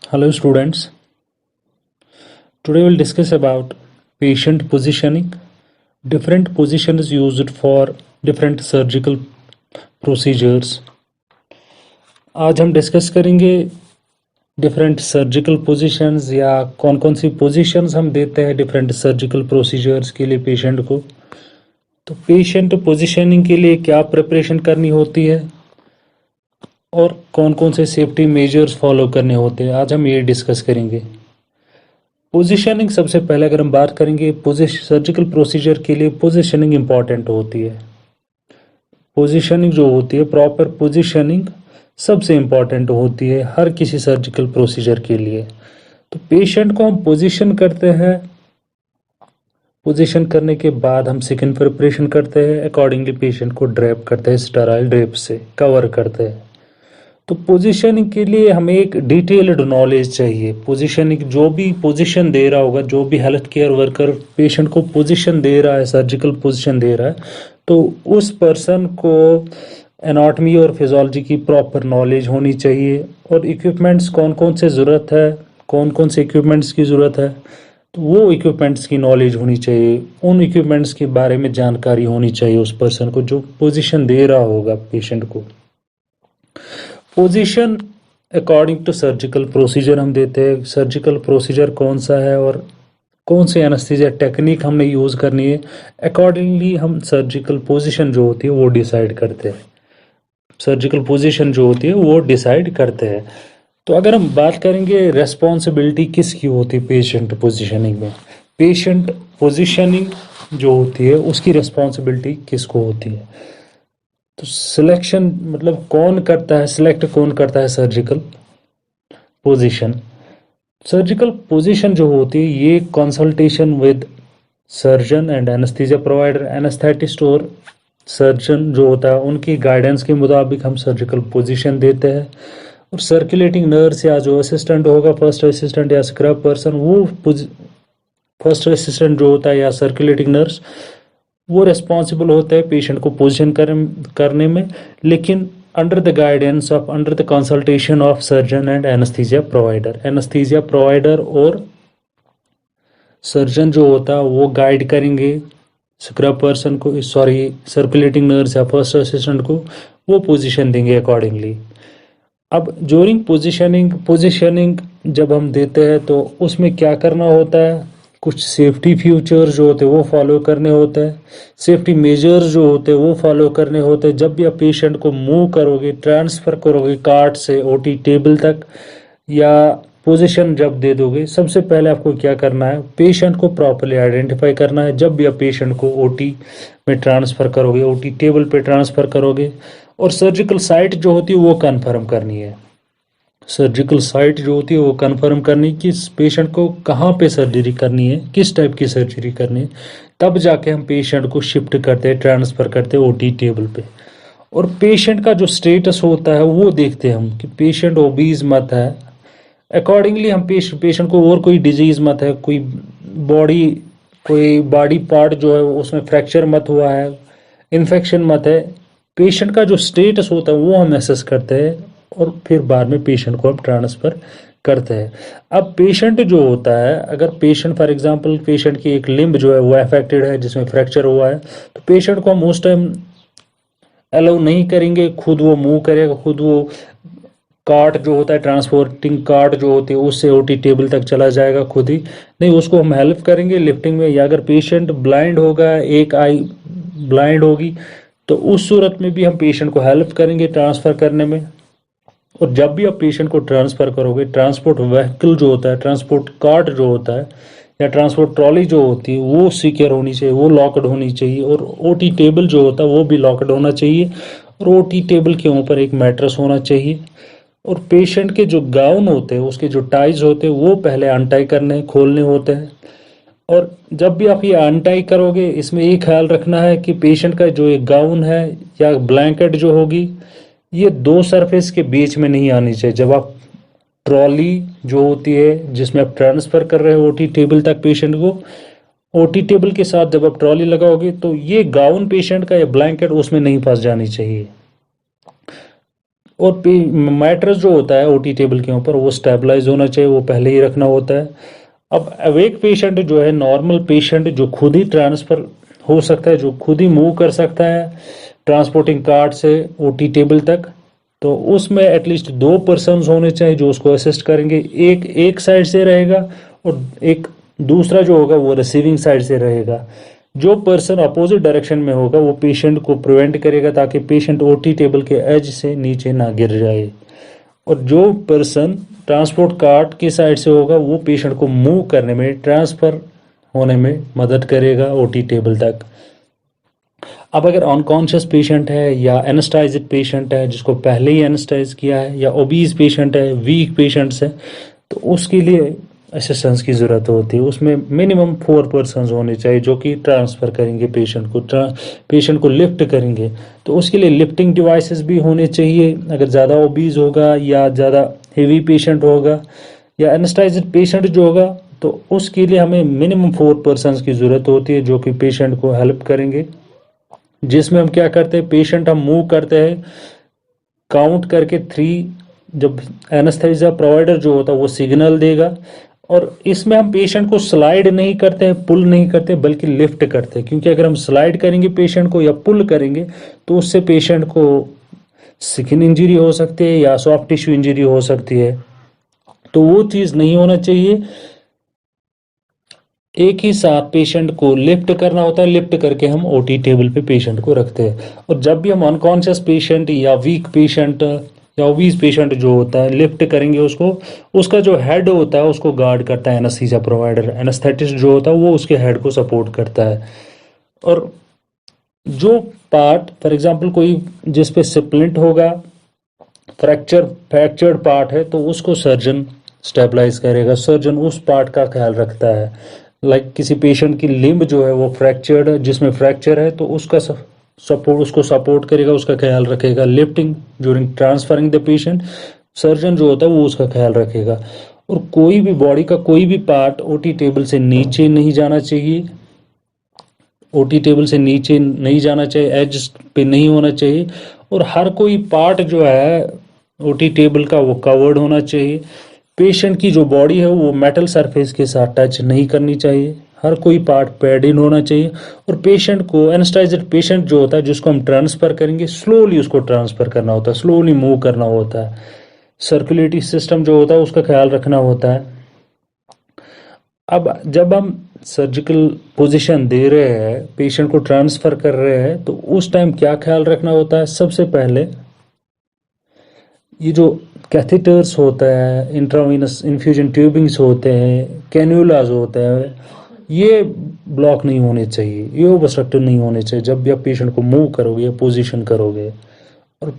Hello students, today we'll discuss about patient positioning, different positions used for different surgical procedures. आज हम discuss करेंगे different surgical positions या कौन कौन सी positions हम देते हैं डिफरेंट सर्जिकल प्रोसीजर्स के लिए पेशेंट को। तो पेशेंट पोजीशनिंग के लिए क्या प्रिपरेशन करनी होती है और कौन कौन से सेफ्टी मेजर्स फॉलो करने होते हैं, आज हम ये डिस्कस करेंगे। पोजीशनिंग सबसे पहले अगर हम बात करेंगे सर्जिकल प्रोसीजर के लिए पोजीशनिंग इंपॉर्टेंट होती है। पोजीशनिंग जो होती है, प्रॉपर पोजीशनिंग सबसे इंपॉर्टेंट होती है हर किसी सर्जिकल प्रोसीजर के लिए। तो पेशेंट को हम पोजीशन करते हैं, पोजीशन करने के बाद हम सेकंड प्रिपरेशन करते हैं, अकॉर्डिंगली पेशेंट को ड्रैप करते हैं, स्टेराइल ड्रेप से कवर करते हैं। तो पोजीशनिंग के लिए हमें एक डिटेल्ड नॉलेज चाहिए। पोजीशनिंग जो भी पोजीशन दे रहा होगा, जो भी हेल्थ केयर वर्कर पेशेंट को पोजीशन दे रहा है, सर्जिकल पोजीशन दे रहा है, तो उस पर्सन को एनाटॉमी और फिजियोलॉजी की प्रॉपर नॉलेज होनी चाहिए और इक्विपमेंट्स कौन कौन से ज़रूरत है, कौन कौन से इक्विपमेंट्स की ज़रूरत है, तो वो इक्विपमेंट्स की नॉलेज होनी चाहिए। उन इक्विपमेंट्स के बारे में जानकारी होनी चाहिए उस पर्सन को जो पोजीशन दे रहा होगा पेशेंट को। Position according to surgical procedure हम देते हैं, सर्जिकल प्रोसीजर कौन सा है और कौन से एनेस्थीसिया टेक्निक हमने यूज़ करनी है, अकॉर्डिंगली हम सर्जिकल पोजीशन जो होती है वो डिसाइड करते हैं। सर्जिकल पोजीशन जो होती है वो डिसाइड करते हैं। तो अगर हम बात करेंगे रेस्पॉन्सिबिलिटी किसकी होती है पेशेंट पोजीशनिंग में, पेशेंट पोजीशनिंग जो होती है उसकी रिस्पॉन्सिबिलिटी किसको होती है। तो सिलेक्शन मतलब कौन करता है, सिलेक्ट कौन करता है सर्जिकल पोजीशन। सर्जिकल पोजीशन जो होती है ये consultation with surgeon and anaesthesia provider, anaesthetist और सर्जन जो होता है उनकी गाइडेंस के मुताबिक हम सर्जिकल पोजीशन देते हैं। और सर्कुलेटिंग नर्स या जो असिस्टेंट होगा, फर्स्ट असिस्टेंट या स्क्रब पर्सन, वो फर्स्ट असिस्टेंट जो होता है या सर्कुलेटिंग नर्स, वो रिस्पॉन्सिबल होता है पेशेंट को पोजीशन करने में, लेकिन under the guidance of, under the consultation of surgeon and anaesthesia provider. Anaesthesia provider और सर्जन जो होता है वो गाइड करेंगे स्क्रब पर्सन को, सॉरी सर्कुलेटिंग नर्स या फर्स्ट असिस्टेंट को, वो पोजीशन देंगे अकॉर्डिंगली। अब ड्यूरिंग पोजीशनिंग जब हम देते हैं तो उसमें क्या करना होता है, कुछ सेफ्टी फीचर्स जो होते हैं वो फॉलो करने होते हैं, सेफ्टी मेजर्स जो होते हैं वो फॉलो करने होते हैं। जब भी आप पेशेंट को मूव करोगे, ट्रांसफ़र करोगे कार्ट से ओटी टेबल तक या पोजीशन जब दे दोगे, सबसे पहले आपको क्या करना है, पेशेंट को प्रॉपर्ली आइडेंटिफाई करना है। जब भी आप पेशेंट को ओटी में ट्रांसफ़र करोगे, ओटी टेबल पे ट्रांसफ़र करोगे, और सर्जिकल साइट जो होती है वो कन्फर्म करनी है। सर्जिकल साइट जो होती है वो कन्फर्म करनी कि पेशेंट को कहाँ पे सर्जरी करनी है, किस टाइप की सर्जरी करनी है, तब जाके हम पेशेंट को शिफ्ट करते हैं, ट्रांसफ़र करते हैं ओटी टेबल पे। और पेशेंट का जो स्टेटस होता है वो देखते हैं हम कि पेशेंट ओबीज मत है, अकॉर्डिंगली हम पेशेंट को और कोई डिजीज़ मत है, कोई बॉडी पार्ट जो है उसमें फ्रैक्चर मत हुआ है, इन्फेक्शन मत है, पेशेंट का जो स्टेटस होता है वो हम एसेस करते हैं और फिर बाद में पेशेंट को हम ट्रांसफ़र करते हैं। अब पेशेंट जो होता है, अगर पेशेंट फॉर एग्जांपल पेशेंट की एक लिम्ब जो है वो अफेक्टेड है, जिसमें फ्रैक्चर हुआ है, तो पेशेंट को हम उस टाइम अलाउ नहीं करेंगे खुद वो मूव करेगा, खुद वो कार्ट जो होता है, ट्रांसपोर्टिंग कार्ट जो होती है उससे ओटी टेबल तक चला जाएगा खुद ही नहीं, उसको हम हेल्प करेंगे लिफ्टिंग में। या अगर पेशेंट ब्लाइंड होगा, एक आई ब्लाइंड होगी, तो उस सूरत में भी हम पेशेंट को हेल्प करेंगे ट्रांसफ़र करने में। और जब भी आप पेशेंट को ट्रांसफ़र करोगे, ट्रांसपोर्ट व्हीकल जो होता है, ट्रांसपोर्ट कार्ट जो होता है या ट्रांसपोर्ट ट्रॉली जो होती है वो सिक्योर होनी चाहिए, वो लॉकड होनी चाहिए, और ओटी टेबल जो होता है वो भी लॉकड होना चाहिए, और ओटी टेबल के ऊपर एक मैट्रेस होना चाहिए। और पेशेंट के जो गाउन होते हैं, उसके जो टाइज होते हैं वो पहले अनटाई करने, खोलने होते हैं। और जब भी आप ये अनटाई करोगे, इसमें ये ख्याल रखना है कि पेशेंट का जो ये गाउन है या ब्लैंकेट जो होगी, ये दो सरफेस के बीच में नहीं आनी चाहिए। जब आप ट्रॉली जो होती है जिसमें आप ट्रांसफ़र कर रहे हो ओटी टेबल तक पेशेंट को, ओटी टेबल के साथ जब आप ट्रॉली लगाओगे तो ये गाउन पेशेंट का या ब्लैंकेट उसमें नहीं फंस जानी चाहिए। और मैट्रेस जो होता है ओटी टेबल के ऊपर वो स्टेबलाइज होना चाहिए, वो पहले ही रखना होता है। अब अवेक पेशेंट जो है, नॉर्मल पेशेंट जो खुद ही ट्रांसफ़र हो सकता है, जो खुद ही मूव कर सकता है ट्रांसपोर्टिंग कार्ट से ओटी टेबल तक, तो उसमें एटलीस्ट 2 पर्सन्स होने चाहिए जो उसको असिस्ट करेंगे। एक साइड से रहेगा और एक दूसरा जो होगा वो रिसीविंग साइड से रहेगा। जो पर्सन अपोजिट डायरेक्शन में होगा वो पेशेंट को प्रिवेंट करेगा ताकि पेशेंट ओटी टेबल के एज से नीचे ना गिर जाए, और जो पर्सन ट्रांसपोर्ट कार्ट की साइड से होगा वो पेशेंट को मूव करने में, ट्रांसफ़र होने में मदद करेगा ओटी टेबल तक। अब अगर अनकॉन्शियस पेशेंट है या एनेस्थाइज्ड पेशेंट है जिसको पहले ही एनेस्थाइज किया है, या ओबीज पेशेंट है, वीक पेशेंट्स है, तो उसके लिए असिस्टेंस की ज़रूरत होती है। उसमें मिनिमम 4 पर्सन्स होने चाहिए जो कि ट्रांसफ़र करेंगे पेशेंट को लिफ्ट करेंगे। तो उसके लिए लिफ्टिंग डिवाइसेस भी होने चाहिए। अगर ज़्यादा ओबीज होगा या ज़्यादा हेवी पेशेंट होगा या एनेस्थाइज्ड पेशेंट जो होगा, तो उसके लिए हमें मिनिमम 4 पर्सन्स की ज़रूरत होती है जो कि पेशेंट को हेल्प करेंगे। जिसमें हम क्या करते हैं, पेशेंट हम मूव करते हैं काउंट करके 3, जब एनेस्थेसिया प्रोवाइडर जो होता है वो सिग्नल देगा, और इसमें हम पेशेंट को स्लाइड नहीं करते हैं, पुल नहीं करते, बल्कि लिफ्ट करते हैं। क्योंकि अगर हम स्लाइड करेंगे पेशेंट को या पुल करेंगे तो उससे पेशेंट को स्किन इंजरी हो सकती है या सॉफ्ट टिश्यू इंजरी हो सकती है, तो वो चीज़ नहीं होना चाहिए। एक ही साथ पेशेंट को लिफ्ट करना होता है, लिफ्ट करके हम ओटी टेबल पे पेशेंट को रखते हैं। और जब भी हम अनकॉन्शियस पेशेंट या वीक पेशेंट या ओबीज पेशेंट जो होता है लिफ्ट करेंगे उसको, उसका जो हेड होता है उसको गार्ड करता है एनेस्थीसिया प्रोवाइडर, एनेस्थेटिस्ट जो होता है वो उसके हेड को सपोर्ट करता है। और जो पार्ट फॉर एग्जांपल कोई जिस पे स्प्लिंट होगा, फ्रैक्चर्ड पार्ट है, तो उसको सर्जन स्टेबलाइज करेगा। सर्जन उस पार्ट का ख्याल रखता है। लाइक किसी पेशेंट की लिम्ब जो है वो फ्रैक्चर्ड है, जिसमें फ्रैक्चर है, तो उसका उसको सपोर्ट करेगा, उसका ख्याल रखेगा। Lifting during transferring the patient, surgeon जो होता है वो उसका ख्याल रखेगा। और कोई भी बॉडी का कोई भी पार्ट ओटी टेबल से नीचे नहीं जाना चाहिए, ओटी टेबल से नीचे नहीं जाना चाहिए, एज पे नहीं होना चाहिए। और हर कोई पार्ट जो है ओटी टेबल का वो कवर्ड होना चाहिए। पेशेंट की जो बॉडी है वो मेटल सरफेस के साथ टच नहीं करनी चाहिए। हर कोई पार्ट पैड इन होना चाहिए। और पेशेंट को, एनेस्थाइज्ड पेशेंट जो होता है जिसको हम ट्रांसफ़र करेंगे, स्लोली उसको ट्रांसफ़र करना होता है, स्लोली मूव करना होता है। सर्कुलेटरी सिस्टम जो होता है उसका ख्याल रखना होता है। अब जब हम सर्जिकल पोजीशन दे रहे हैं, पेशेंट को ट्रांसफ़र कर रहे हैं, तो उस टाइम क्या ख्याल रखना होता है? सबसे पहले ये जो कैथेटर्स होता है, इंट्रावेनस इन्फ्यूजन ट्यूबिंग्स होते हैं, कैन्यूलाज होते हैं, ये ब्लॉक नहीं होने चाहिए, ये ओबस्ट्रक्टेड नहीं होने चाहिए जब भी आप पेशेंट को मूव करोगे या पोजीशन करोगे। और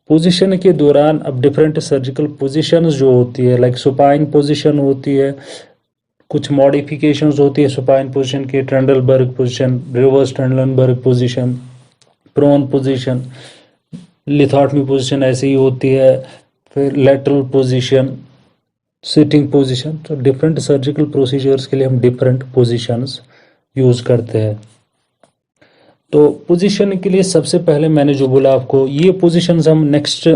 पोजीशन के दौरान अब डिफरेंट सर्जिकल पोजीशंस जो होती है, लाइक सुपाइन पोजीशन होती है, कुछ मॉडिफिकेशंस होती है सुपाइन पोजीशन की, Trendelenburg position, reverse Trendelenburg position, prone position, lithotomy position ऐसी ही होती है, फिर लेटरल पोजीशन, सिटिंग पोजीशन। तो डिफरेंट सर्जिकल प्रोसीजर्स के लिए हम डिफरेंट पोजीशंस यूज़ करते हैं। तो पोजीशन के लिए सबसे पहले मैंने जो बोला आपको, ये पोजीशंस हम नेक्स्ट,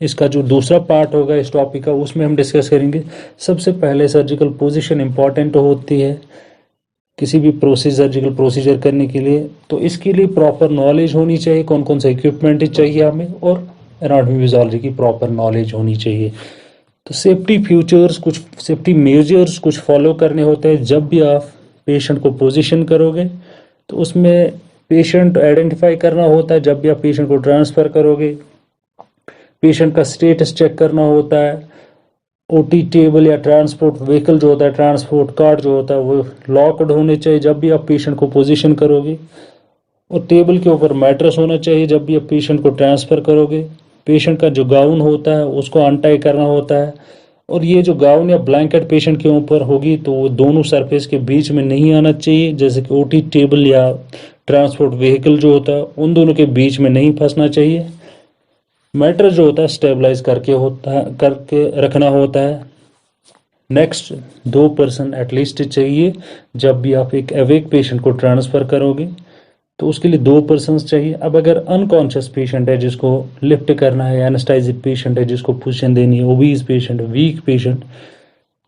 इसका जो दूसरा पार्ट होगा इस टॉपिक का, उसमें हम डिस्कस करेंगे। सबसे पहले सर्जिकल पोजीशन इंपॉर्टेंट होती है किसी भी सर्जिकल प्रोसीजर करने के लिए। तो इसके लिए प्रॉपर नॉलेज होनी चाहिए, कौन कौन सा इक्विपमेंट चाहिए हमें, और एनाटॉमी फिजियोलॉजी की प्रॉपर नॉलेज होनी चाहिए। तो सेफ्टी फीचर्स, कुछ सेफ्टी मेजर्स कुछ फॉलो करने होते हैं जब भी आप पेशेंट को पोजीशन करोगे। तो उसमें पेशेंट आइडेंटिफाई करना होता है जब भी आप पेशेंट को ट्रांसफ़र करोगे। पेशेंट का स्टेटस चेक करना होता है। ओटी टेबल या ट्रांसपोर्ट व्हीकल जो होता है, ट्रांसपोर्ट कार्ड जो होता है, वो लॉक्ड होने चाहिए जब भी आप पेशेंट को पोजीशन करोगे। और टेबल के ऊपर मैट्रेस होना चाहिए जब भी आप पेशेंट को ट्रांसफ़र करोगे। पेशेंट का जो गाउन होता है उसको अनटाई करना होता है। और ये जो गाउन या ब्लैंकेट पेशेंट के ऊपर होगी तो वो दोनों सरफेस के बीच में नहीं आना चाहिए, जैसे कि ओटी टेबल या ट्रांसपोर्ट व्हीकल जो होता है उन दोनों के बीच में नहीं फंसना चाहिए। मैट्रेस जो होता है स्टेबलाइज करके रखना होता है। नेक्स्ट, 2 पर्सन एटलीस्ट चाहिए जब भी आप एक अवेक पेशेंट को ट्रांसफ़र करोगे। तो उसके लिए 2 पर्सन्स चाहिए। अब अगर अनकॉन्शियस पेशेंट है जिसको लिफ्ट करना है, एनेस्थेटिक पेशेंट है जिसको पोजीशन देनी है, ओबीज पेशेंट, वीक पेशेंट,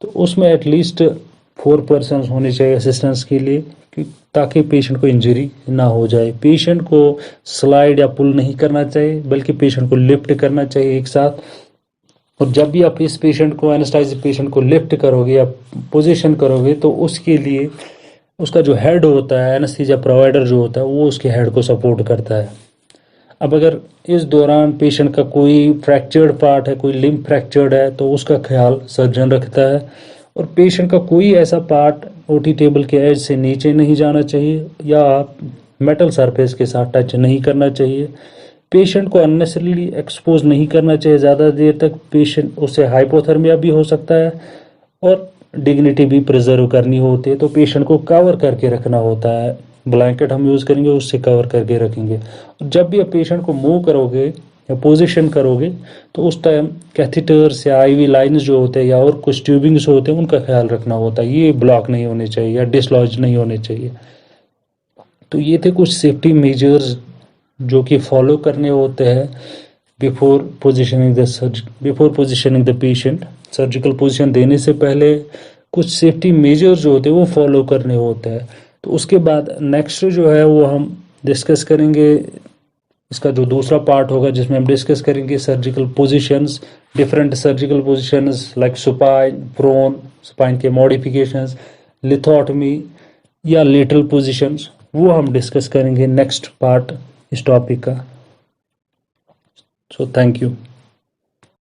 तो उसमें एटलीस्ट 4 पर्सन्स होने चाहिए असिस्टेंस के लिए ताकि पेशेंट को इंजरी ना हो जाए। पेशेंट को स्लाइड या पुल नहीं करना चाहिए बल्कि पेशेंट को लिफ्ट करना चाहिए एक साथ। और जब भी आप इस पेशेंट को, एनेस्थेटिक पेशेंट को लिफ्ट करोगे या पोजीशन करोगे तो उसके लिए उसका जो हेड होता है, एनेस्थीसिया प्रोवाइडर जो होता है, वो उसके हेड को सपोर्ट करता है। अब अगर इस दौरान पेशेंट का कोई फ्रैक्चर्ड पार्ट है, कोई लिम्ब फ्रैक्चर्ड है, तो उसका ख्याल सर्जन रखता है। और पेशेंट का कोई ऐसा पार्ट ओटी टेबल के एज से नीचे नहीं जाना चाहिए या मेटल सरफेस के साथ टच नहीं करना चाहिए। पेशेंट को अननेसेसरीली एक्सपोज नहीं करना चाहिए ज़्यादा देर तक। पेशेंट, उससे हाइपोथर्मिया भी हो सकता है और डिग्निटी भी प्रिजर्व करनी होती है, तो पेशेंट को कवर करके रखना होता है। ब्लैंकेट हम यूज़ करेंगे, उससे कवर करके रखेंगे। जब भी आप पेशेंट को मूव करोगे या पोजीशन करोगे तो उस टाइम कैथेटर्स या आईवी लाइन्स जो होते हैं या और कुछ ट्यूबिंग्स होते हैं उनका ख्याल रखना होता है, ये ब्लॉक नहीं होने चाहिए या डिसलॉज नहीं होने चाहिए। तो ये थे कुछ सेफ्टी मेजर्स जो कि फॉलो करने होते हैं before positioning the patient. Surgical position देने से पहले कुछ सेफ्टी मेजर्स जो होते हैं वो फॉलो करने होते हैं। तो उसके बाद नेक्स्ट जो है वो हम डिस्कस करेंगे, इसका जो दूसरा पार्ट होगा जिसमें हम डिस्कस करेंगे surgical positions, different surgical positions like supine, prone, spine के मॉडिफिकेशंस, लिथोटमी या लेटरल पोजीशंस, वो हम डिस्कस करेंगे नेक्स्ट पार्ट इस टॉपिक का। So thank you.